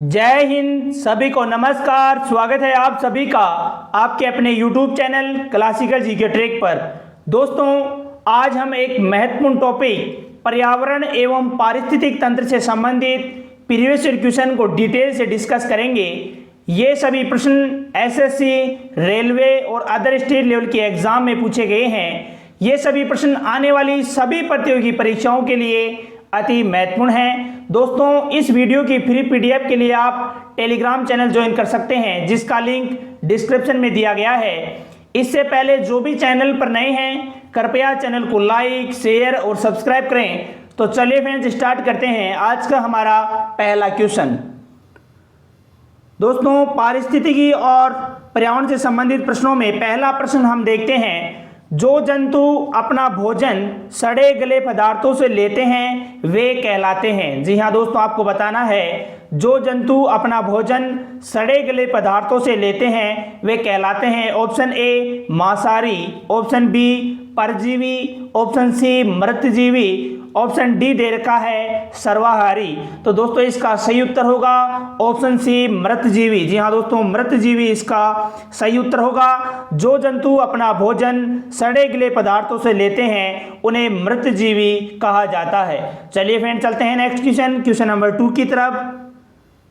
जय हिंद। सभी को नमस्कार। स्वागत है आप सभी का आपके अपने YouTube channel classical GK track पर। दोस्तों, आज हम एक महत्वपूर्ण टॉपिक पर्यावरण एवं पारिस्थितिक तंत्र से संबंधित प्रीवियस ईयर क्वेश्चन को डिटेल से डिस्कस करेंगे। ये सभी प्रश्न एसएससी, रेलवे और अदर स्टेट लेवल के एग्जाम में पूछे गए हैं। ये सभी प्रश्न आने वाली सभी प्रतियोगी परीक्षाओं के लिए अति महत्वपूर्ण है। दोस्तों, इस वीडियो की फ्री पीडीएफ के लिए आप टेलीग्राम चैनल ज्वाइन कर सकते हैं, जिसका लिंक डिस्क्रिप्शन में दिया गया है। इससे पहले जो भी चैनल पर नए हैं, कृपया चैनल को लाइक, शेयर और सब्सक्राइब करें। तो चलिए फ्रेंड्स, स्टार्ट करते हैं आज का हमारा पहला क्वेश्चन। दोस्तों, पारिस्थितिकी और पर्यावरण से संबंधित प्रश्नों में पहला प्रश्न हम देखते हैं। जो जंतु अपना भोजन सड़े गले पदार्थों से लेते हैं वे कहलाते हैं। जी हाँ दोस्तों, आपको बताना है जो जंतु अपना भोजन सड़े गले पदार्थों से लेते हैं वे कहलाते हैं। ऑप्शन ए मांसाहारी, ऑप्शन बी परजीवी, ऑप्शन सी मृतजीवी, ऑप्शन डी दे रखा है सर्वाहारी। तो दोस्तों, इसका सही उत्तर होगा ऑप्शन सी मृतजीवी। जी हाँ दोस्तों, मृतजीवी इसका सही उत्तर होगा। जो जंतु अपना भोजन सड़े गले पदार्थों से लेते हैं उन्हें मृतजीवी कहा जाता है। चलिए फ्रेंड, चलते हैं नेक्स्ट क्वेश्चन नंबर 2 की तरफ।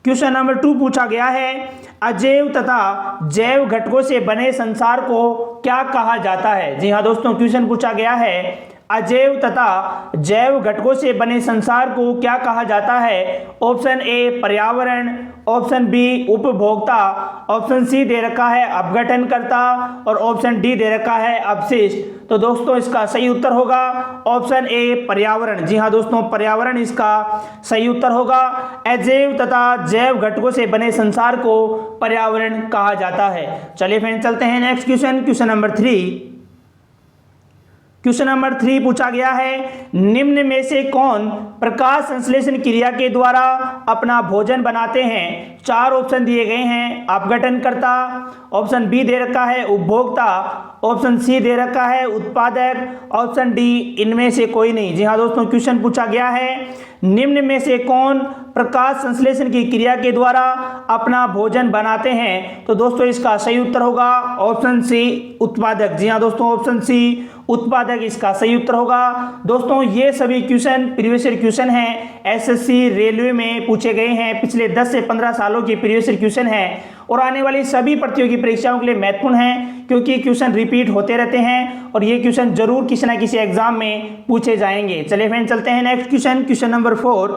क्वेश्चन नंबर 2 पूछा गया है, अजैव तथा जैव घटकों से बने संसार को क्या कहा जाता है। जी हाँ दोस्तों, क्वेश्चन पूछा गया है, अजैव तथा जैव घटकों से बने संसार को क्या कहा जाता है। ऑप्शन ए पर्यावरण, ऑप्शन बी उपभोक्ता, ऑप्शन सी दे रखा है अपघटनकर्ता और ऑप्शन डी दे रखा है अपशिष्ट। तो दोस्तों, इसका सही उत्तर होगा ऑप्शन ए पर्यावरण। जी हाँ दोस्तों, पर्यावरण इसका सही उत्तर होगा। अजैव तथा जैव घटकों से बने संसार को पर्यावरण कहा जाता है। चलिए फ्रेंड, चलते हैं next question number 3। Question number 3 पूछा गया है, निम्न में से कौन प्रकाश संश्लेषण क्रिया के द्वारा अपना भोजन बनाते हैं। 4 ऑप्शन दिए गए हैं, अपघटनकर्ता, ऑप्शन बी दे रखा है उपभोक्ता, ऑप्शन सी दे रखा है उत्पादक, ऑप्शन डी इनमें से कोई नहीं। जी हाँ दोस्तों, क्वेश्चन पूछा गया है, निम्न में से कौन प्रकाश संश्लेषण की क्रिया के द्वारा अपना भोजन बनाते हैं। तो दोस्तों, इसका सही उत्तर होगा ऑप्शन सी उत्पादक। जी हाँ दोस्तों, ऑप्शन सी उत्पादक इसका सही उत्तर होगा। दोस्तों, ये सभी क्वेश्चन प्रीवियस ईयर क्वेश्चन हैं, एसएससी रेलवे में पूछे गए हैं। पिछले 10 से 15 सालों की प्रीवियस ईयर क्वेश्चन है और आने वाली सभी प्रतियोगी परीक्षाओं के लिए महत्वपूर्ण हैं, क्योंकि क्वेश्चन रिपीट होते रहते हैं और ये क्वेश्चन जरूर किसी ना किसी एग्जाम में पूछे जाएंगे। चलिए फ्रेंड, चलते हैं next question number 4।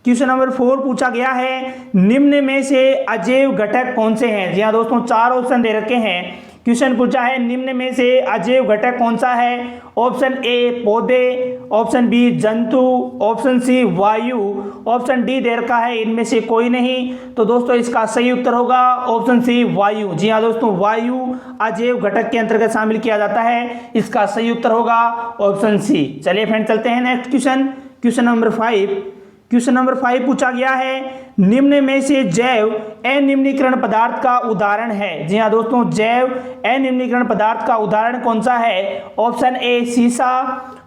Question number 4 पूछा गया है, निम्न में से अजैव घटक कौन से हैं। जी हाँ दोस्तों, 4 ऑप्शन दे रखे हैं। क्वेश्चन पूछा है, निम्न में से अजैव घटक कौन सा है। ऑप्शन ए पौधे, ऑप्शन बी जंतु, ऑप्शन सी वायु, ऑप्शन डी दे रखा है इनमें से कोई नहीं। तो दोस्तों, इसका सही उत्तर होगा ऑप्शन सी वायु। जी हाँ दोस्तों, वायु अजैव घटक के अंतर्गत शामिल किया जाता है। इसका सही उत्तर होगा ऑप्शन सी। चलिए फ्रेंड, चलते हैं next question number 5। Question number 5 पूछा गया है, निम्न में से जैव अनिम्नीकरण पदार्थ का उदाहरण है। जी हाँ दोस्तों, जैव अनिम्नीकरण पदार्थ का उदाहरण कौन सा है। ऑप्शन ए सीसा,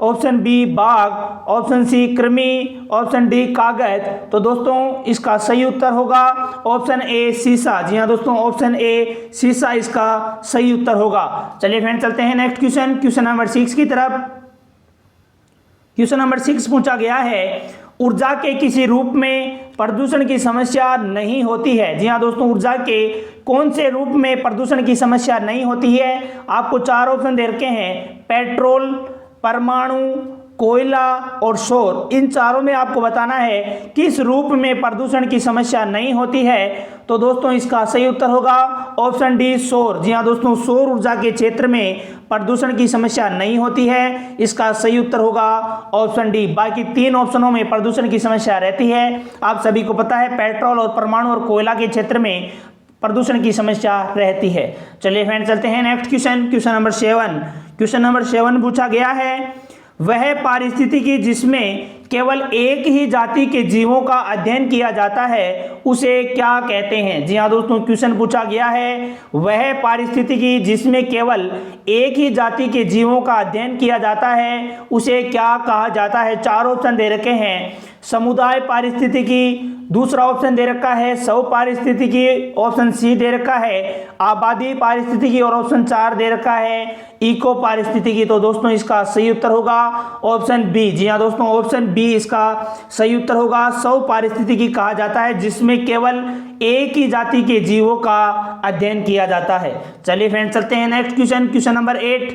ऑप्शन बी बाघ, ऑप्शन सी कृमि, ऑप्शन डी कागज। तो दोस्तों, इसका सही उत्तर होगा ऑप्शन ए सीसा। जी हाँ दोस्तों, ऑप्शन ए सीसा इसका सही उत्तर होगा। चलिए फ्रेंड, चलते हैं नेक्स्ट क्वेश्चन नंबर 6 की तरफ। क्वेश्चन नंबर 6 पूछा गया है, ऊर्जा के किसी रूप में प्रदूषण की समस्या नहीं होती है। जी हाँ दोस्तों, ऊर्जा के कौन से रूप में प्रदूषण की समस्या नहीं होती है। आपको 4 ऑप्शन दे रखे हैं, पेट्रोल, परमाणु, कोयला और सौर। इन चारों में आपको बताना है किस रूप में प्रदूषण की समस्या नहीं होती है। तो दोस्तों, इसका सही उत्तर होगा ऑप्शन डी सौर। जी हाँ दोस्तों, सौर ऊर्जा के क्षेत्र में प्रदूषण की समस्या नहीं होती है। इसका सही उत्तर होगा ऑप्शन डी। बाकी 3 ऑप्शनों में प्रदूषण की समस्या रहती है। आप सभी को पता है, पेट्रोल और परमाणु और कोयला के क्षेत्र में प्रदूषण की समस्या रहती है। चलिए फ्रेंड, चलते हैं next question number 7। Question number 7 पूछा गया है, वह पारिस्थितिकी जिसमें केवल एक ही जाति के जीवों का अध्ययन किया जाता है उसे क्या कहते हैं। जी हाँ दोस्तों, क्वेश्चन पूछा गया है, वह पारिस्थितिकी जिसमें केवल एक ही जाति के जीवों का अध्ययन किया जाता है उसे क्या कहा जाता है। 4 ऑप्शन दे रखे हैं, समुदाय पारिस्थितिकी, दूसरा ऑप्शन दे रखा है सौ पारिस्थितिकी, ऑप्शन सी दे रखा है आबादी पारिस्थितिकी और ऑप्शन 4 दे रखा है इको पारिस्थितिकी। तो दोस्तों इसका सही उत्तर होगा ऑप्शन बी। जी हाँ दोस्तों, ऑप्शन बी इसका सही उत्तर होगा। सौ पारिस्थितिकी कहा जाता है जिसमें केवल एक ही जाति के जीवों का अध्ययन किया जाता है। चलिए फ्रेंड्स चलते हैं next question, question number 8।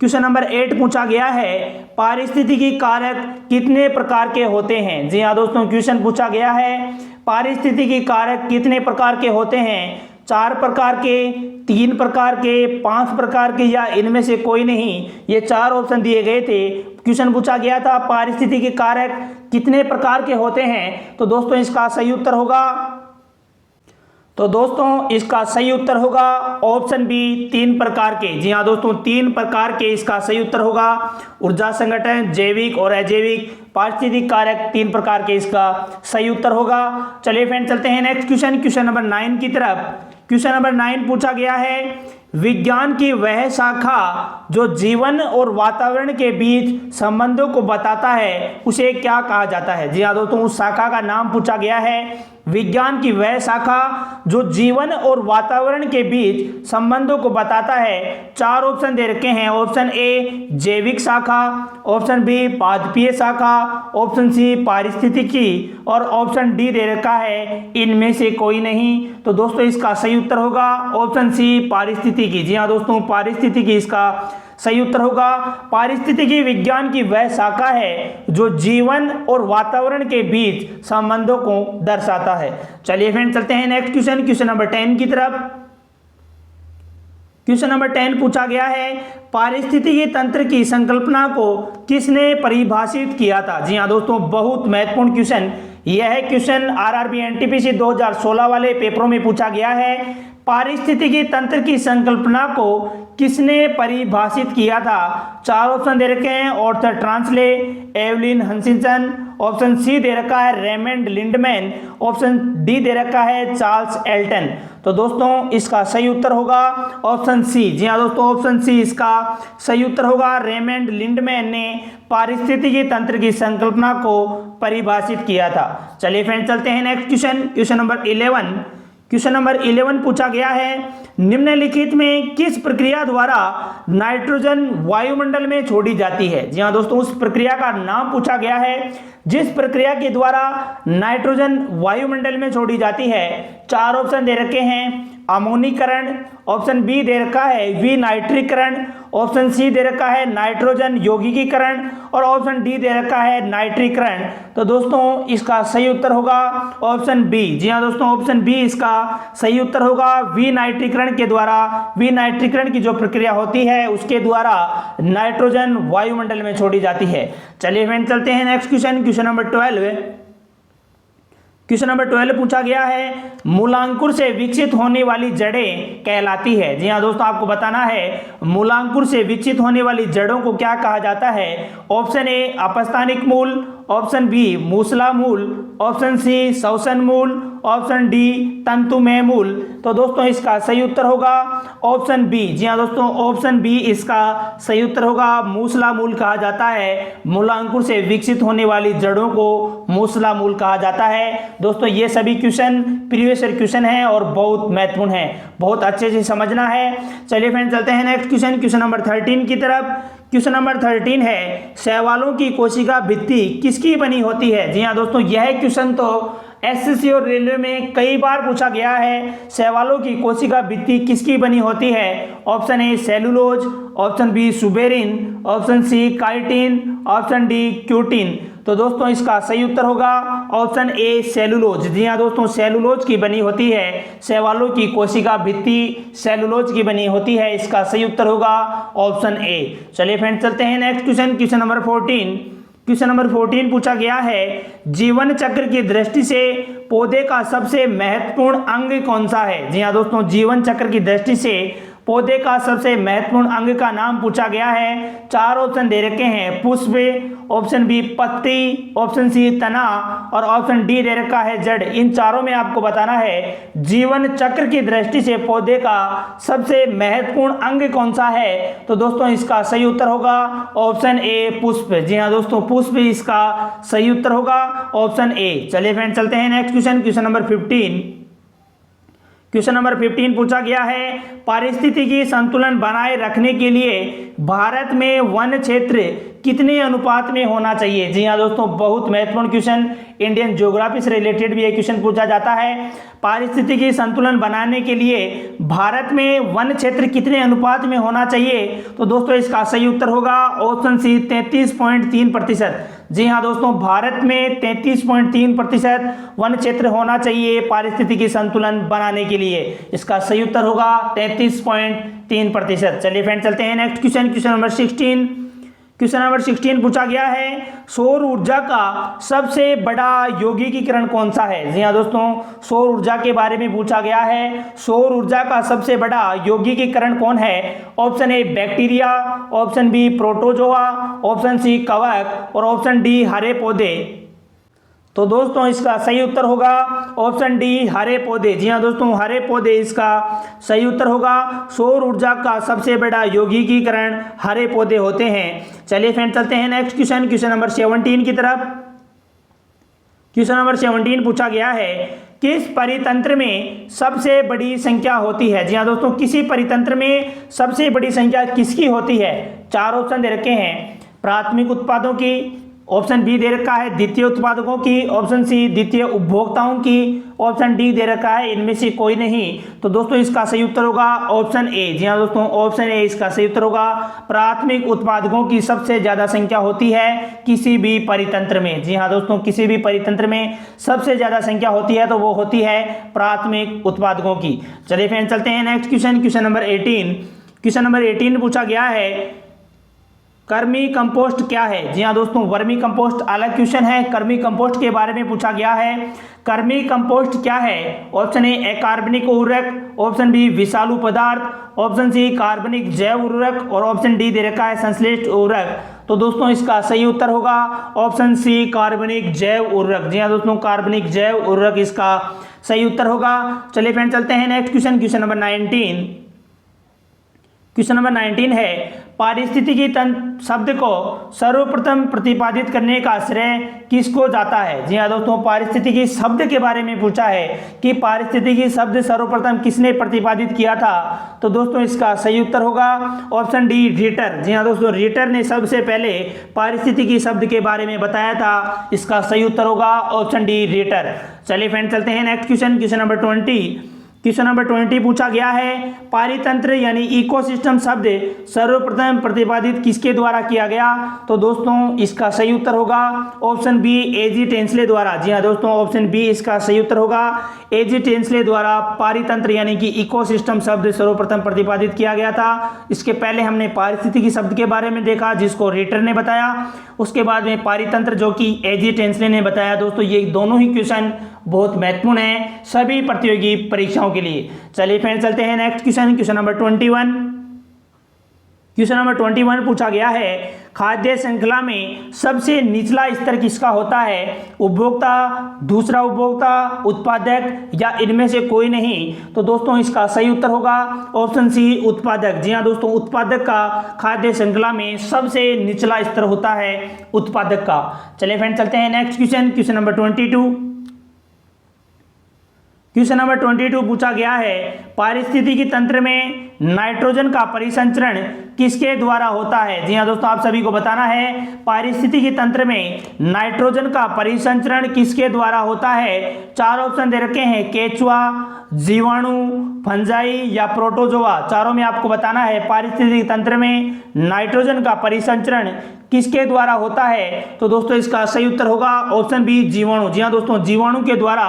Question number 8 पूछा गया है पारिस्थितिकी कारक कितने प्रकार के होते हैं। जी हाँ दोस्तों, क्वेश्चन पूछा गया है पारिस्थितिकी कारक कितने प्रकार के होते हैं। 4 प्रकार के, 3 प्रकार के, 5 प्रकार के या इनमें से कोई नहीं। ये 4 ऑप्शन दिए गए थे। क्वेश्चन पूछा गया था पारिस्थितिकी कारक कितने प्रकार के होते हैं। तो दोस्तों इसका सही उत्तर होगा, तो दोस्तों इसका सही उत्तर होगा ऑप्शन बी 3 प्रकार के। जी हाँ दोस्तों, 3 प्रकार के इसका सही उत्तर होगा। ऊर्जा संगठन, जैविक और अजैविक पारिस्थितिक कारक 3 प्रकार के इसका सही उत्तर होगा। चलिए फ्रेंड चलते हैं नेक्स्ट क्वेश्चन, क्वेश्चन नंबर 9 की तरफ। क्वेश्चन नंबर 9 पूछा गया है विज्ञान की वह शाखा जो जीवन और वातावरण के बीच संबंधों को बताता है उसे क्या कहा जाता है। जी हाँ दोस्तों, उस शाखा का नाम पूछा गया है। विज्ञान की वह शाखा जो जीवन और वातावरण के बीच संबंधों को बताता है। 4 ऑप्शन दे रखे हैं। ऑप्शन ए जैविक शाखा, ऑप्शन बी पादपीय शाखा, ऑप्शन सी पारिस्थितिकी और ऑप्शन डी दे रखा है इनमें से कोई नहीं। तो दोस्तों इसका सही उत्तर होगा ऑप्शन सी पारिस्थितिकी। जी हाँ दोस्तों, पारिस्थितिकी इसका सही उत्तर होगा। पारिस्थितिकी विज्ञान की वह शाखा है जो जीवन और वातावरण के बीच संबंधों को दर्शाता है। चलिए फ्रेंड चलते हैं नेक्स्ट क्वेश्चन, क्वेश्चन नंबर 10 की तरफ। क्वेश्चन नंबर 10 पूछा गया है पारिस्थितिकी तंत्र की संकल्पना को किसने परिभाषित किया था। जी हाँ दोस्तों, बहुत महत्वपूर्ण क्वेश्चन यह क्वेश्चन आरआरबी एनटीपीसी 2016 वाले पेपरों में पूछा गया है। पारिस्थितिकी तंत्र की संकल्पना को किसने परिभाषित किया था। 4 ऑप्शन दे रखे हैं। ऑर्थर ट्रांसले, एवलिन हंसिंसन, ऑप्शन सी दे रखा है रेमंड लिंडमैन, ऑप्शन डी दे रखा है चार्ल्स एल्टन। तो दोस्तों इसका सही उत्तर होगा ऑप्शन सी। जी हाँ दोस्तों, ऑप्शन सी इसका सही उत्तर होगा। रेमंड लिंडमैन ने पारिस्थितिकी तंत्र की संकल्पना को परिभाषित किया था। चलिए फ्रेंड चलते हैं next question, question number 11। Question number 11 पूछा गया है निम्नलिखित में किस प्रक्रिया द्वारा नाइट्रोजन वायुमंडल में छोड़ी जाती है। जी हाँ दोस्तों, उस प्रक्रिया का नाम पूछा गया है जिस प्रक्रिया के द्वारा नाइट्रोजन वायुमंडल में छोड़ी जाती है। 4 ऑप्शन दे रखे हैं। अमोनीकरण, ऑप्शन बी दे रखा है विनाइट्रीकरण, ऑप्शन सी दे रखा है नाइट्रोजन यौगिकीकरण और ऑप्शन डी दे रखा है नाइट्रीकरण। तो दोस्तों इसका सही उत्तर होगा ऑप्शन बी। जी हाँ दोस्तों, ऑप्शन बी इसका सही उत्तर होगा। विनाइट्रीकरण के द्वारा, विनाइट्रीकरण की जो प्रक्रिया होती है उसके द्वारा नाइट्रोजन वायुमंडल में छोड़ी जाती है। चलिए फ्रेंड चलते हैं next question, question number 12। Question number 12 पूछा गया है मूलांकुर से विकसित होने वाली जड़ें कहलाती है। जी हाँ दोस्तों, आपको बताना है मूलांकुर से विकसित होने वाली जड़ों को क्या कहा जाता है। ऑप्शन ए अपस्थानिक मूल, ऑप्शन बी मूसला मूल, ऑप्शन सी श्वसन मूल, ऑप्शन डी तंतुमय मूल। तो दोस्तों इसका सही उत्तर होगा ऑप्शन बी। जी हाँ दोस्तों, ऑप्शन बी इसका सही उत्तर होगा। मूसला मूल कहा जाता है, मूलांकुर से विकसित होने वाली जड़ों को मूसला मूल कहा जाता है। दोस्तों ये सभी क्वेश्चन प्रीवियस ईयर क्वेश्चन हैं और बहुत महत्वपूर्ण है, बहुत अच्छे से समझना है। चलिए फ्रेंड चलते हैं नेक्स्ट क्वेश्चन, क्वेश्चन नंबर 13 की तरफ। क्वेश्चन नंबर 13 है शैवालों की कोशिका भित्ति किसकी बनी होती है। जी हाँ दोस्तों, यह क्वेश्चन तो एसएससी और रेलवे में कई बार पूछा गया है। शैवालों की कोशिका भित्ति किसकी बनी होती है। Option A cellulose, option B suberin, option C chitin, option D cutin. तो दोस्तों इसका सही उत्तर होगा ऑप्शन ए सेलुलोज। जी हाँ दोस्तों, सेलुलोज की बनी होती है, शैवालों की कोशिका भित्ति सेलुलोज की बनी होती है। इसका सही उत्तर होगा ऑप्शन ए। चलिए फ्रेंड्स चलते हैं next question, question number 14। Question number 14 पूछा गया है जीवन चक्र की दृष्टि से पौधे का सबसे महत्वपूर्ण अंग कौन सा है। जी हाँ दोस्तों, जीवन चक्र की दृष्टि से पौधे का सबसे महत्वपूर्ण अंग का नाम पूछा गया है। 4 ऑप्शन दे रखे हैं, पुष्प, ऑप्शन बी पत्ती, ऑप्शन सी तना और ऑप्शन डी दे रखा है जड़। इन चारों में आपको बताना है जीवन चक्र की दृष्टि से पौधे का सबसे महत्वपूर्ण अंग कौन सा है। तो दोस्तों इसका सही उत्तर होगा ऑप्शन ए पुष्प। जी हाँ दोस्तों, पुष्प इसका सही उत्तर होगा ऑप्शन ए। चलिए फ्रेंड चलते हैं next question, question number 15। Question number 15 पूछा गया है, पारिस्थितिकी संतुलन बनाए रखने के लिए भारत में वन क्षेत्र कितने अनुपात में होना चाहिए। जी हाँ दोस्तों, बहुत महत्वपूर्ण क्वेश्चन, इंडियन ज्योग्राफी से रिलेटेड भी ये क्वेश्चन पूछा जाता है। पारिस्थितिकी संतुलन बनाने के लिए भारत में वन क्षेत्र कितने अनुपात में होना चाहिए। तो दोस्तों इसका सही उत्तर होगा ऑप्शन सी 33.3%। जी हाँ दोस्तों, भारत में 33.3% वन क्षेत्र होना चाहिए पारिस्थितिकी संतुलन बनाने के लिए। इसका सही उत्तर होगा 33.3%। चलिए फ्रेंड चलते हैं next question, question number 16। Question number 16 पूछा गया है, सौर ऊर्जा का सबसे बड़ा यौगिकीकरण कौन सा है। जी हाँ दोस्तों, सौर ऊर्जा के बारे में पूछा गया है, सौर ऊर्जा का सबसे बड़ा यौगिकीकरण कौन है। Option A bacteria, option B protozoa, option C कवक और ऑप्शन डी हरे पौधे। तो दोस्तों इसका सही उत्तर होगा ऑप्शन डी हरे पौधे। जी हाँ दोस्तों, हरे पौधे इसका सही उत्तर होगा। सौर ऊर्जा का सबसे बड़ा यौगिकीकरण हरे पौधे होते हैं। चलिए फ्रेंड चलते हैं नेक्स्ट क्वेश्चन, क्वेश्चन नंबर 17 की तरफ। क्वेश्चन नंबर 17 पूछा गया है, किस परितंत्र में सबसे बड़ी संख्या होती है। जी हाँ दोस्तों, किसी परितंत्र में सबसे बड़ी संख्या किसकी होती है। 4 ऑप्शन दे रखे हैं, प्राथमिक उत्पादों की, ऑप्शन बी दे रखा है द्वितीय उत्पादकों की, ऑप्शन सी द्वितीय उपभोक्ताओं की, ऑप्शन डी दे रखा है इनमें से कोई नहीं। तो दोस्तों इसका सही उत्तर होगा ऑप्शन ए। जी हाँ दोस्तों, ऑप्शन ए इसका सही उत्तर होगा। प्राथमिक उत्पादकों की सबसे ज्यादा संख्या होती है किसी भी परितंत्र में। जी हाँ दोस्तों, किसी भी परितंत्र में सबसे ज्यादा संख्या होती है तो वो होती है प्राथमिक उत्पादकों की। चलिए फ्रेंड चलते हैं next question, question number 18। Question number 18 पूछा गया है, कर्मी कंपोस्ट क्या है। जी हाँ दोस्तों, वर्मी कंपोस्ट अलग क्वेश्चन है, कर्मी कंपोस्ट के बारे में पूछा गया है। कर्मी कंपोस्ट क्या है। ऑप्शन ए अकार्बनिक उर्वरक, ऑप्शन बी विषालु पदार्थ, ऑप्शन सी कार्बनिक जैव उर्वरक और ऑप्शन डी दे रखा है संश्लिष्ट उर्वरक। तो दोस्तों इसका सही उत्तर होगा ऑप्शन सी कार्बनिक जैव उर्वरक। जी हाँ दोस्तों, कार्बनिक जैव उर्वरक इसका सही उत्तर होगा। चलिए फ्रेंड चलते हैं next question, question number 19। Question number 19 है, पारिस्थितिकी तंत्र शब्द को सर्वप्रथम प्रतिपादित करने का श्रेय किसको जाता है। जी हाँ दोस्तों, पारिस्थितिकी शब्द के बारे में पूछा है कि पारिस्थितिकी शब्द सर्वप्रथम किसने प्रतिपादित किया था। तो दोस्तों इसका सही उत्तर होगा ऑप्शन डी रीटर। जी हाँ दोस्तों, रीटर ने सबसे पहले पारिस्थितिकी शब्द के बारे में बताया था। इसका सही उत्तर होगा ऑप्शन डी रीटर। चलिए फ्रेंड चलते हैं next question, question number 20। Question number 20 पूछा गया है, पारितंत्र यानी इकोसिस्टम शब्द सर्वप्रथम प्रतिपादित किसके द्वारा किया गया। तो दोस्तों इसका सही उत्तर होगा ऑप्शन बी एजी टेंसले द्वारा। जी हाँ दोस्तों, ऑप्शन बी इसका सही उत्तर होगा। एजी टेंसले द्वारा पारितंत्र यानी कि इकोसिस्टम शब्द सर्वप्रथम प्रतिपादित किया गया था। इसके पहले हमने पारिस्थितिकी शब्द के बारे में देखा जिसको रीटर ने बताया, उसके बाद में पारितंत्र जो कि एजी टेंसले ने बताया। दोस्तों ये दोनों ही क्वेश्चन बहुत महत्वपूर्ण है सभी प्रतियोगी परीक्षाओं के लिए। चलिए फ्रेंड चलते हैं next question, question number 21। Question number 21 पूछा गया है, खाद्य श्रृंखला में सबसे निचला स्तर किसका होता है। उपभोक्ता, दूसरा उपभोक्ता, उत्पादक या इनमें से कोई नहीं। तो दोस्तों इसका सही उत्तर होगा ऑप्शन सी उत्पादक। जी हाँ दोस्तों, उत्पादक का खाद्य श्रृंखला में सबसे निचला स्तर होता है उत्पादक का। चलिए फ्रेंड चलते हैं next question, question number 22। Question number 22 पूछा गया है, पारिस्थितिकी तंत्र में नाइट्रोजन का परिसंचरण किसके द्वारा होता है। जी हाँ दोस्तों, आप सभी को बताना है पारिस्थितिकी तंत्र में नाइट्रोजन का परिसंचरण किसके द्वारा होता है। 4 ऑप्शन दे रखे हैं, केचुआ, जीवाणु, फंजाई या प्रोटोजोआ। चारों में आपको बताना है पारिस्थितिकी तंत्र में नाइट्रोजन का परिसंचरण किसके द्वारा होता है। तो दोस्तों इसका सही उत्तर होगा ऑप्शन बी जीवाणु। जी हाँ दोस्तों, जीवाणु के द्वारा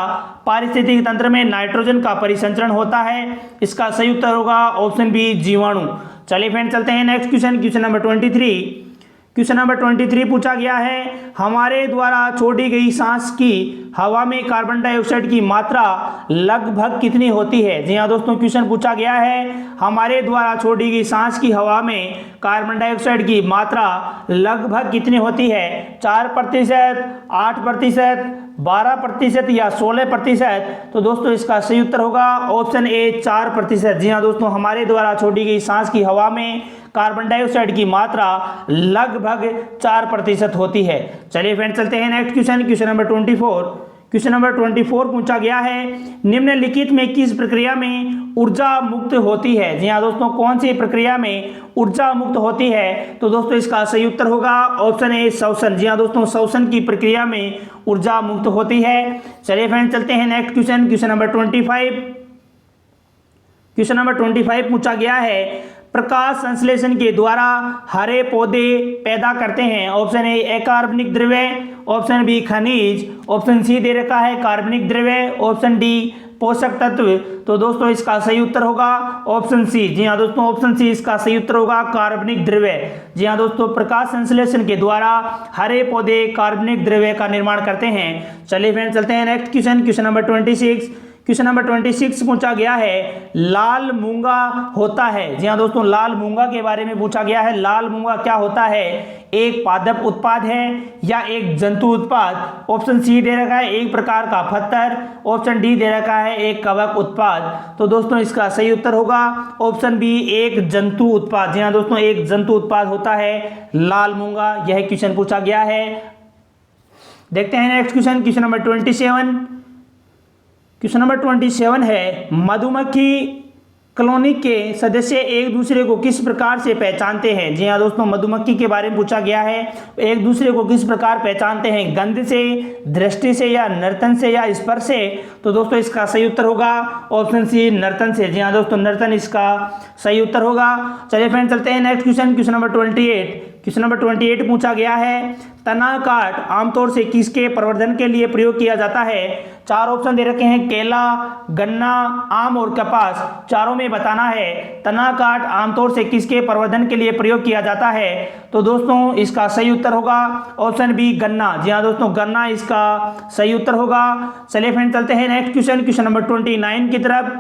पारिस्थितिकी तंत्र में नाइट्रोजन का परिसंचरण होता है। इसका सही उत्तर होगा ऑप्शन बी जीवाणु। चलिए फ्रेंड चलते हैं next question, question number 23। Question number 23 पूछा गया है, हमारे द्वारा छोड़ी गई सांस की हवा में कार्बन डाइऑक्साइड की मात्रा लगभग कितनी होती है। जी हाँ दोस्तों, क्वेश्चन पूछा गया है, हमारे द्वारा छोड़ी गई सांस की हवा में कार्बन डाइऑक्साइड की मात्रा लगभग कितनी होती है। 4%, 8%, 12% या 16%। तो दोस्तों इसका सही उत्तर होगा ऑप्शन ए 4%। जी हाँ दोस्तों, हमारे द्वारा छोड़ी गई सांस की हवा में कार्बन डाइऑक्साइड की मात्रा लगभग 4% होती है। चलिए फ्रेंड चलते हैं next question, question number 24। Question number 24 पूछा गया है, निम्नलिखित में किस प्रक्रिया में ऊर्जा मुक्त होती है। जी हाँ दोस्तों, कौन सी प्रक्रिया में ऊर्जा मुक्त होती है। तो दोस्तों इसका सही उत्तर होगा ऑप्शन ए श्वसन। जी हाँ दोस्तों, श्वसन की प्रक्रिया में ऊर्जा मुक्त होती है। चलिए फ्रेंड चलते हैं next question, question number 25। Question number 25 पूछा गया है, प्रकाश संश्लेषण के द्वारा हरे पौधे पैदा करते हैं। ऑप्शन ए अकार्बनिक द्रव्य, ऑप्शन बी खनिज, ऑप्शन सी दे रखा है कार्बनिक द्रव्य, ऑप्शन डी पोषक तत्व। तो दोस्तों इसका सही उत्तर होगा ऑप्शन सी। जी हाँ दोस्तों, ऑप्शन सी इसका सही उत्तर होगा कार्बनिक द्रव्य। जी हाँ दोस्तों, प्रकाश संश्लेषण के द्वारा हरे पौधे कार्बनिक द्रव्य का निर्माण करते हैं। चलिए फ्रेंड चलते हैं next question, question number 26। Question number 26 पूछा गया है, लाल मूंगा होता है। जी हाँ दोस्तों, लाल मूंगा के बारे में पूछा गया है। लाल मूंगा क्या होता है, एक पादप उत्पाद है या एक जंतु उत्पाद। ऑप्शन सी दे रखा है एक प्रकार का पत्थर, ऑप्शन डी दे रखा है एक कवक उत्पाद। तो दोस्तों इसका सही उत्तर होगा ऑप्शन बी एक जंतु उत्पाद। जी हाँ दोस्तों, एक जंतु उत्पाद होता है लाल मूंगा। यह क्वेश्चन पूछा गया है। देखते हैं next question, question number 27। Question number 27 है, मधुमक्खी कॉलोनी के सदस्य एक दूसरे को किस प्रकार से पहचानते हैं। जी हाँ दोस्तों, मधुमक्खी के बारे में पूछा गया है, एक दूसरे को किस प्रकार पहचानते हैं, गंध से, दृष्टि से या नर्तन से या स्पर्श से। तो दोस्तों इसका सही उत्तर होगा ऑप्शन सी नर्तन से। जी हाँ दोस्तों, नर्तन इसका सही उत्तर होगा। चलिए फ्रेंड चलते हैं next question, question number 28। Question number 28 पूछा गया है, तना काट आमतौर से किसके प्रवर्धन के लिए प्रयोग किया जाता है। 4 ऑप्शन दे रखे हैं, केला, गन्ना, आम और कपास। चारों में बताना है तना काट आमतौर से किसके प्रवर्धन के लिए प्रयोग किया जाता है। तो दोस्तों इसका सही उत्तर होगा ऑप्शन बी गन्ना। जी हाँ दोस्तों, गन्ना इसका सही उत्तर होगा। चलिए फ्रेंड चलते हैं नेक्स्ट क्वेश्चन, क्वेश्चन नंबर 29 की तरफ।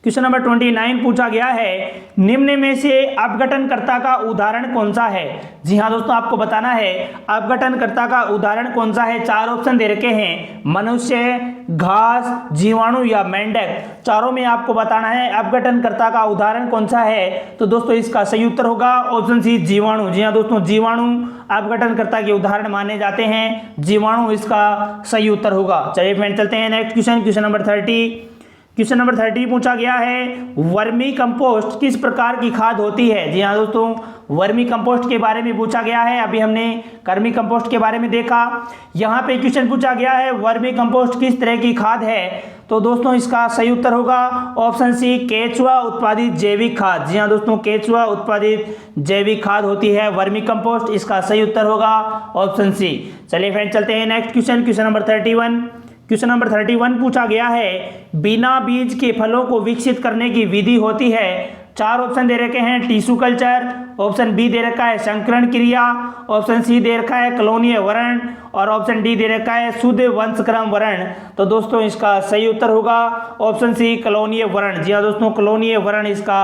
क्वेश्चन नंबर 29 पूछा गया है, निम्न में से अपघटनकर्ता का उदाहरण कौन सा है। जी हाँ दोस्तों, आपको बताना है अपघटनकर्ता का उदाहरण कौन सा है। 4 ऑप्शन दे रखे हैं, मनुष्य, घास, जीवाणु या मेंढक। चारों में आपको बताना है अपघटनकर्ता का उदाहरण कौन सा है। तो दोस्तों इसका सही उत्तर होगा ऑप्शन सी जीवाणु। जी हाँ दोस्तों, जीवाणु अपघटनकर्ता के उदाहरण माने जाते हैं, जीवाणु इसका सही उत्तर होगा। चलिए फ्रेंड चलते हैं next question, question number 30। Question number 30 पूछा गया है, वर्मी कंपोस्ट किस प्रकार की खाद होती है। जी हाँ दोस्तों, वर्मी कंपोस्ट के बारे में पूछा गया है। अभी हमने कर्मी कंपोस्ट के बारे में देखा। यहाँ पे क्वेश्चन पूछा गया है वर्मी कंपोस्ट किस तरह की खाद है। तो दोस्तों इसका सही उत्तर होगा ऑप्शन सी केचुआ उत्पादित जैविक खाद। जी हाँ दोस्तों, केचुआ उत्पादित जैविक खाद होती है वर्मी कंपोस्ट। इसका सही उत्तर होगा ऑप्शन सी। चलिए फ्रेंड चलते हैं next question, question number 31। Question number 31 पूछा गया है, बिना बीज के फलों को विकसित करने की विधि होती है। 4 ऑप्शन दे रखे हैं, टिश्यू कल्चर, ऑप्शन बी दे रखा है संकरण क्रिया, ऑप्शन सी दे रखा है कॉलोनीय वर्ण और ऑप्शन डी दे रखा है शुद्ध वंशक्रम वर्ण। तो दोस्तों इसका सही उत्तर होगा ऑप्शन सी कॉलोनीय वर्ण। जी हाँ दोस्तों, कॉलोनीय वर्ण इसका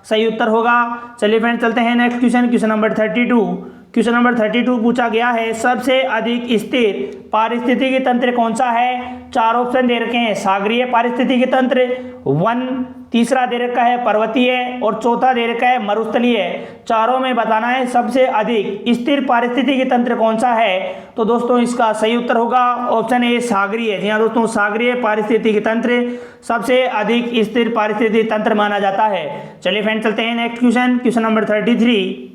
सही उत्तर होगा। चलिए फ्रेंड चलते हैं next question, question number 32। Question number 32 पूछा गया है, सबसे अधिक स्थिर पारिस्थितिकी तंत्र कौन सा है। 4 ऑप्शन दे रखे हैं, सागरीय पारिस्थितिकी तंत्र, वन, तीसरा दे रखा है पर्वतीय और चौथा दे रखा है मरुस्थलीय। चारों में बताना है सबसे अधिक स्थिर पारिस्थितिकी तंत्र कौन सा है। तो दोस्तों इसका सही उत्तर होगा ऑप्शन ए सागरीय। जी हाँ दोस्तों, सागरीय पारिस्थितिकी तंत्र सबसे अधिक स्थिर पारिस्थितिकी तंत्र माना जाता है। चलिए फ्रेंड चलते हैं next question, question number 33।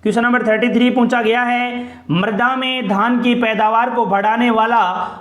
Question number 33 पूछा गया है, मृदा में धान की पैदावार को बढ़ाने वाला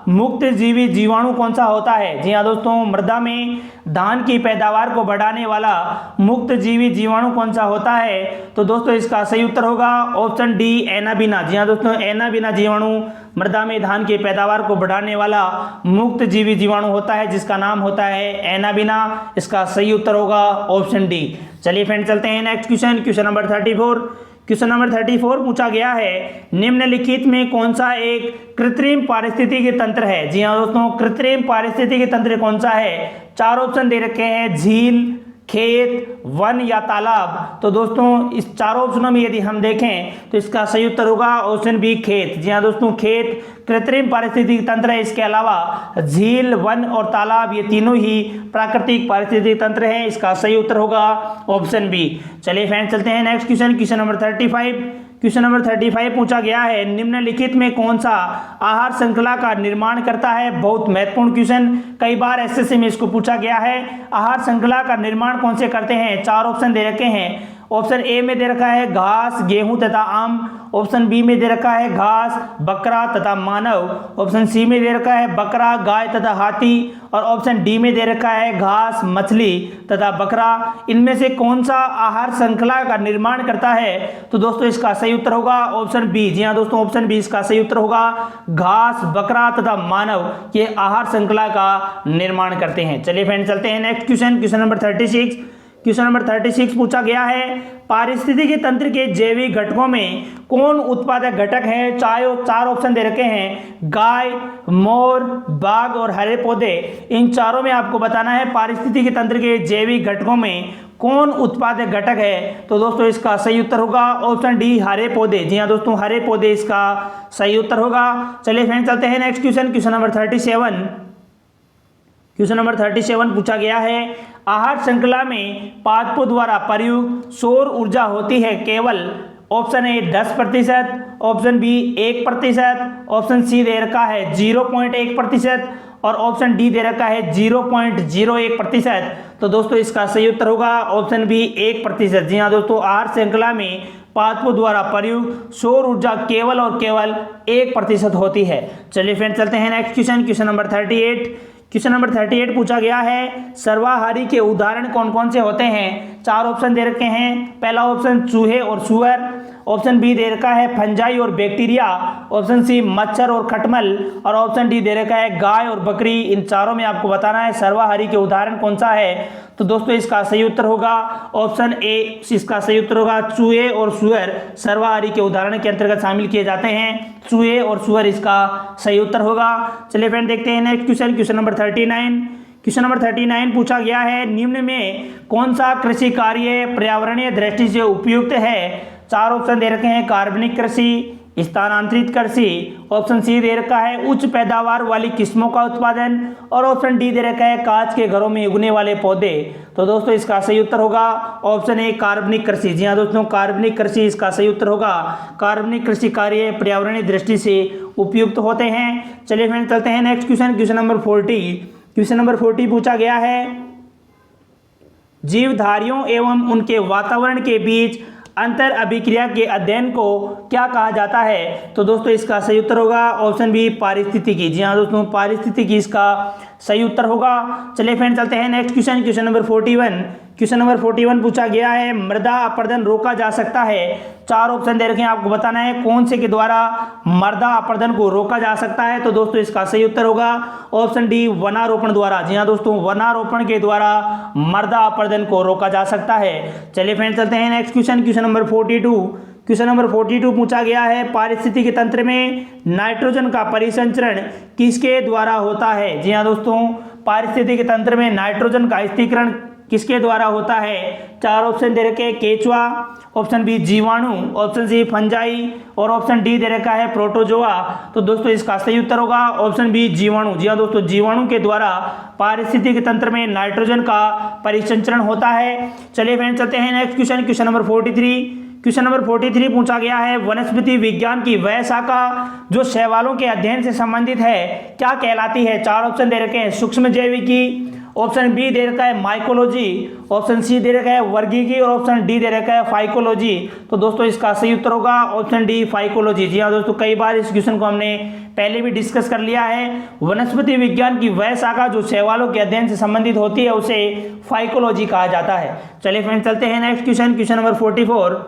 मुक्त जीवी जीवाणु कौन सा होता है। जी हाँ दोस्तों, मृदा में धान की पैदावार को बढ़ाने वाला मुक्त जीवी जीवाणु कौन सा होता है। तो दोस्तों इसका सही उत्तर होगा ऑप्शन डी एनाबिना। जी हाँ दोस्तों, एनाबिना जीवाणु मृदा में धान की पैदावार को बढ़ाने वाला मुक्त जीवी जीवाणु होता है, जिसका नाम होता है एनाबिना। इसका सही उत्तर होगा ऑप्शन डी। चलिए फ्रेंड चलते हैं next question, question number 34। Question number 34 पूछा गया है, निम्नलिखित में कौन सा एक कृत्रिम पारिस्थितिकी तंत्र है। जी हाँ दोस्तों, कृत्रिम पारिस्थितिकी तंत्र कौन सा है। 4 ऑप्शन दे रखे हैं, झील, खेत, वन या तालाब। तो दोस्तों इस चारों ऑप्शनों में यदि हम देखें तो इसका सही उत्तर होगा ऑप्शन बी, खेत। जी हाँ दोस्तों, खेत कृत्रिम पारिस्थितिकी तंत्र है। इसके अलावा झील, वन और तालाब ये तीनों ही प्राकृतिक पारिस्थितिकी तंत्र हैं। इसका सही उत्तर होगा ऑप्शन बी। चलिए फ्रेंड्स चलते हैं next question, question number 35। Question number 35 पूछा गया है, निम्नलिखित में कौन सा आहार श्रृंखला का निर्माण करता है। बहुत महत्वपूर्ण क्वेश्चन, कई बार एसएससी में इसको पूछा गया है। आहार श्रृंखला का निर्माण कौन से करते हैं। 4 ऑप्शन दे रखे हैं। ऑप्शन ए में दे रखा है घास, गेहूं तथा आम। ऑप्शन बी में दे रखा है घास, बकरा तथा मानव। ऑप्शन सी में दे रखा है बकरा, गाय तथा हाथी। और ऑप्शन डी में दे रखा है घास, मछली तथा बकरा। इनमें से कौन सा आहार श्रृंखला का निर्माण करता है। तो दोस्तों इसका सही उत्तर होगा ऑप्शन बी। जी हाँ दोस्तों, ऑप्शन बी इसका सही उत्तर होगा। घास, बकरा तथा मानव ये आहार श्रृंखला का निर्माण करते हैं। चलिए फ्रेंड चलते हैं next question, question number 36। Question number 36 पूछा गया है, पारिस्थितिकी तंत्र के जैविक घटकों में कौन उत्पादक घटक है। 4 ऑप्शन दे रखे हैं, गाय, मोर, बाघ और हरे पौधे। इन चारों में आपको बताना है पारिस्थितिकी तंत्र के जैविक घटकों में कौन उत्पादक घटक है। तो दोस्तों इसका सही उत्तर होगा ऑप्शन डी, हरे पौधे। जी हाँ दोस्तों, हरे पौधे इसका सही उत्तर होगा। चलिए फ्रेंड चलते हैं next question, question number 37। Question number 37 पूछा गया है, आहार श्रृंखला में पादपों द्वारा प्रयुक्त सौर ऊर्जा होती है केवल। Option A 10%, option B 1%, option C दे रखा है 0.1% और ऑप्शन डी दे रखा है 0.01%। तो दोस्तों इसका सही उत्तर होगा ऑप्शन बी 1%। जी हाँ दोस्तों, आहार श्रृंखला में पादपों द्वारा प्रयुक्त सौर ऊर्जा केवल और केवल 1% होती है। चलिए फ्रेंड चलते हैं next question, question number 38। Question number 38 पूछा गया है, सर्वाहारी के उदाहरण कौन कौन से होते हैं। 4 ऑप्शन दे रखे हैं। पहला ऑप्शन चूहे और सुअर। ऑप्शन बी दे रखा है फंजाई और बैक्टीरिया। ऑप्शन सी मच्छर और खटमल और ऑप्शन डी दे रखा है गाय और बकरी। इन चारों में आपको बताना है सर्वाहारी के उदाहरण कौन सा है। तो दोस्तों इसका सही उत्तर होगा ऑप्शन ए। इसका सही उत्तर होगा चूहे और सुअर सर्वाहारी के उदाहरण के अंतर्गत शामिल किए जाते हैं। चूहे और सुअर इसका सही उत्तर होगा। चलिए फ्रेंड देखते हैं next question, question number 39। Question number 39 पूछा गया है, निम्न में कौन सा कृषि कार्य पर्यावरणीय दृष्टि से उपयुक्त है। 4 ऑप्शन दे रखे हैं, कार्बनिक कृषि, स्थानांतरित कृषि। ऑप्शन सी दे रखा है उच्च पैदावार वाली किस्मों का उत्पादन और ऑप्शन डी दे रखा है कांच के घरों में उगने वाले पौधे। तो दोस्तों इसका सही उत्तर होगा ऑप्शन ए, कार्बनिक कृषि। जी हाँ दोस्तों, कार्बनिक कृषि इसका सही उत्तर होगा। कार्बनिक कृषि कार्य पर्यावरणीय दृष्टि से उपयुक्त होते हैं। चलिए फ्रेंड चलते हैं next question, question number 40। Question number 40 पूछा गया है, जीवधारियों एवं उनके वातावरण के बीच अंतर अभिक्रिया के अध्ययन को क्या कहा जाता है। तो दोस्तों इसका सही उत्तर होगा ऑप्शन बी, पारिस्थितिकी। जी हाँ दोस्तों, पारिस्थितिकी इसका सही उत्तर होगा। चलिए फ्रेंड चलते हैं next question, question number 41। Question number 41 पूछा गया है, मृदा अपरदन रोका जा सकता है। 4 ऑप्शन दे रखे हैं, आपको बताना है कौन से के द्वारा मृदा अपरदन को रोका जा सकता है। तो दोस्तों इसका सही उत्तर होगा ऑप्शन डी, वनारोपण द्वारा। जी हाँ दोस्तों, वनारोपण के द्वारा मृदा अपरदन को रोका जा सकता है। चलिए फ्रेंड चलते हैं next question, question number 42। Question number 42 पूछा गया है, पारिस्थितिकी तंत्र में नाइट्रोजन का परिसंचरण किसके द्वारा होता है। जी हाँ दोस्तों, पारिस्थितिकी तंत्र में नाइट्रोजन का स्थिरीकरण किसके द्वारा होता है। 4 ऑप्शन दे रखे हैं, केचुआ, ऑप्शन बी जीवाणु, ऑप्शन सी फंजाई और ऑप्शन डी दे रखा है प्रोटोजोआ। तो दोस्तों इसका सही उत्तर होगा ऑप्शन बी, जीवाणु। जी हाँ दोस्तों, जीवाणु के द्वारा पारिस्थितिकी तंत्र में नाइट्रोजन का परिसंचरण होता है। चलिए फ्रेंड चलते हैं next question, question number 43। Question number 43 पूछा गया है, वनस्पति विज्ञान की वह शाखा जो शैवालों के अध्ययन से संबंधित है क्या कहलाती है। 4 ऑप्शन दे रखे हैं, सूक्ष्म जैविकी, ऑप्शन बी दे रखा है माइकोलॉजी, ऑप्शन सी दे रखा है वर्गीकी और ऑप्शन डी दे रखा है फाइकोलॉजी। तो दोस्तों इसका सही उत्तर होगा ऑप्शन डी, फाइकोलॉजी। जी हाँ दोस्तों, कई बार इस क्वेश्चन को हमने पहले भी डिस्कस कर लिया है। वनस्पति विज्ञान की वह शाखा जो शैवालों के अध्ययन से संबंधित होती है उसे फाइकोलॉजी कहा जाता है। चलिए फ्रेंड चलते हैं next question, question number 44।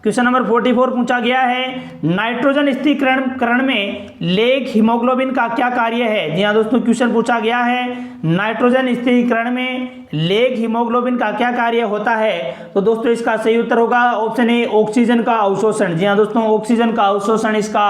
Question number 44 पूछा गया है, नाइट्रोजन स्थिरीकरण में लेग हीमोग्लोबिन का क्या कार्य है। जी हाँ दोस्तों, क्वेश्चन पूछा गया है नाइट्रोजन स्थिरीकरण में लेग हीमोग्लोबिन का क्या कार्य होता है। तो दोस्तों इसका सही उत्तर होगा ऑप्शन ए, ऑक्सीजन का अवशोषण। जी हाँ दोस्तों, ऑक्सीजन का अवशोषण इसका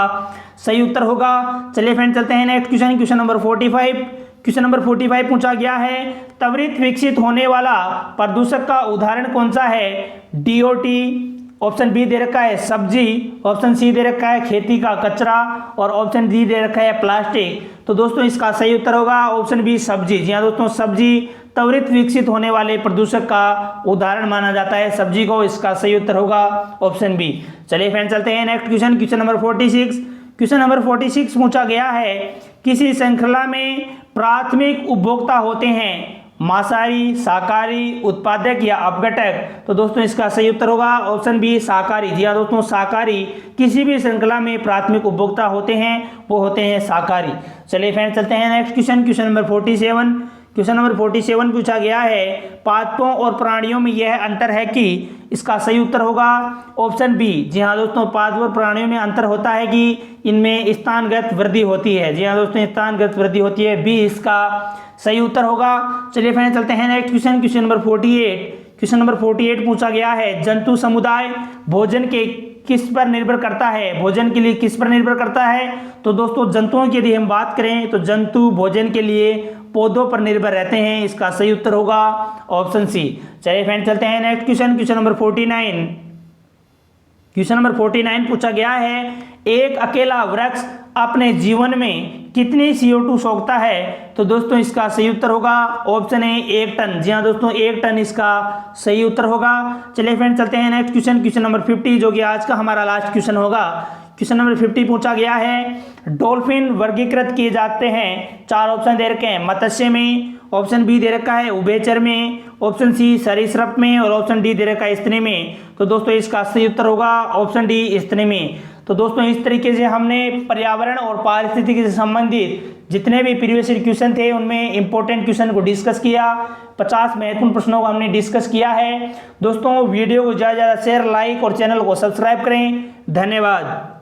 सही उत्तर होगा। चलिए फ्रेंड चलते हैं next question, question number 45। Question number 45 पूछा गया है, त्वरित विकसित होने वाला प्रदूषक का उदाहरण कौन सा है। डीओटी, ऑप्शन बी दे रखा है सब्जी, ऑप्शन सी दे रखा है खेती का कचरा और ऑप्शन डी दे रखा है प्लास्टिक। तो दोस्तों इसका सही उत्तर होगा ऑप्शन बी सब्जी। जी हाँ दोस्तों, सब्जी त्वरित विकसित होने वाले प्रदूषक का उदाहरण माना जाता है सब्जी को। इसका सही उत्तर होगा ऑप्शन बी। चलिए फ्रेंड चलते हैं next question, question number 46। Question number 46 पूछा गया है, किसी श्रृंखला में प्राथमिक उपभोक्ता होते हैं मांसाहारी, शाकाहारी, उत्पादक या अपघटक। तो दोस्तों इसका सही उत्तर होगा ऑप्शन बी शाकाहारी। जी हाँ दोस्तों, शाकाहारी किसी भी श्रृंखला में प्राथमिक उपभोक्ता होते हैं वो होते हैं शाकाहारी। चलिए फ्रेंड चलते हैं next question, question number 47। Question number 47 पूछा गया है, पादपों और प्राणियों में यह अंतर है कि। इसका सही उत्तर होगा ऑप्शन बी। जी हाँ दोस्तों, पादप और प्राणियों में अंतर होता है कि इनमें स्थानगत वृद्धि होती है। जी हाँ दोस्तों, स्थानगत वृद्धि होती है, बी इसका सही उत्तर होगा। चलिए फ्रेंड चलते हैं next question, question number 48। Question number 48 पूछा गया है, जंतु समुदाय भोजन के किस पर निर्भर करता है। भोजन के लिए किस पर निर्भर करता है। तो दोस्तों जंतुओं की यदि हम बात करें तो जंतु भोजन के लिए पौधों पर निर्भर रहते हैं। इसका सही उत्तर होगा ऑप्शन सी। चलिए फ्रेंड चलते हैं next question, question number 49। Question number 49 पूछा गया है, एक अकेला वृक्ष अपने जीवन में कितनी CO2 सोखता है। तो दोस्तों इसका सही उत्तर होगा ऑप्शन ए 1 टन। जी हाँ दोस्तों, 1 टन इसका सही उत्तर होगा। चलिए फ्रेंड चलते हैं नेक्स्ट क्वेश्चन, क्वेश्चन नंबर 50 जो कि आज का हमारा लास्ट क्वेश्चन होगा। क्वेश्चन नंबर 50 पूछा गया है, डॉल्फिन वर्गीकृत किए जाते हैं। 4 ऑप्शन दे रखे हैं, मत्स्य में, ऑप्शन बी दे रखा है उभयचर में, ऑप्शन सी सरीसृप में और ऑप्शन डी दे रखा है स्तनी में। तो दोस्तों इसका सही उत्तर होगा ऑप्शन डी स्तनी में। तो दोस्तों इस तरीके से हमने पर्यावरण और पारिस्थितिकी से संबंधित जितने भी प्रीवियस ईयर क्वेश्चन थे उनमें इंपॉर्टेंट क्वेश्चन को डिस्कस किया। 50 महत्वपूर्ण प्रश्नों को हमने डिस्कस किया है। दोस्तों वीडियो को ज़्यादा से ज़्यादा शेयर, लाइक और चैनल को सब्सक्राइब करें। धन्यवाद।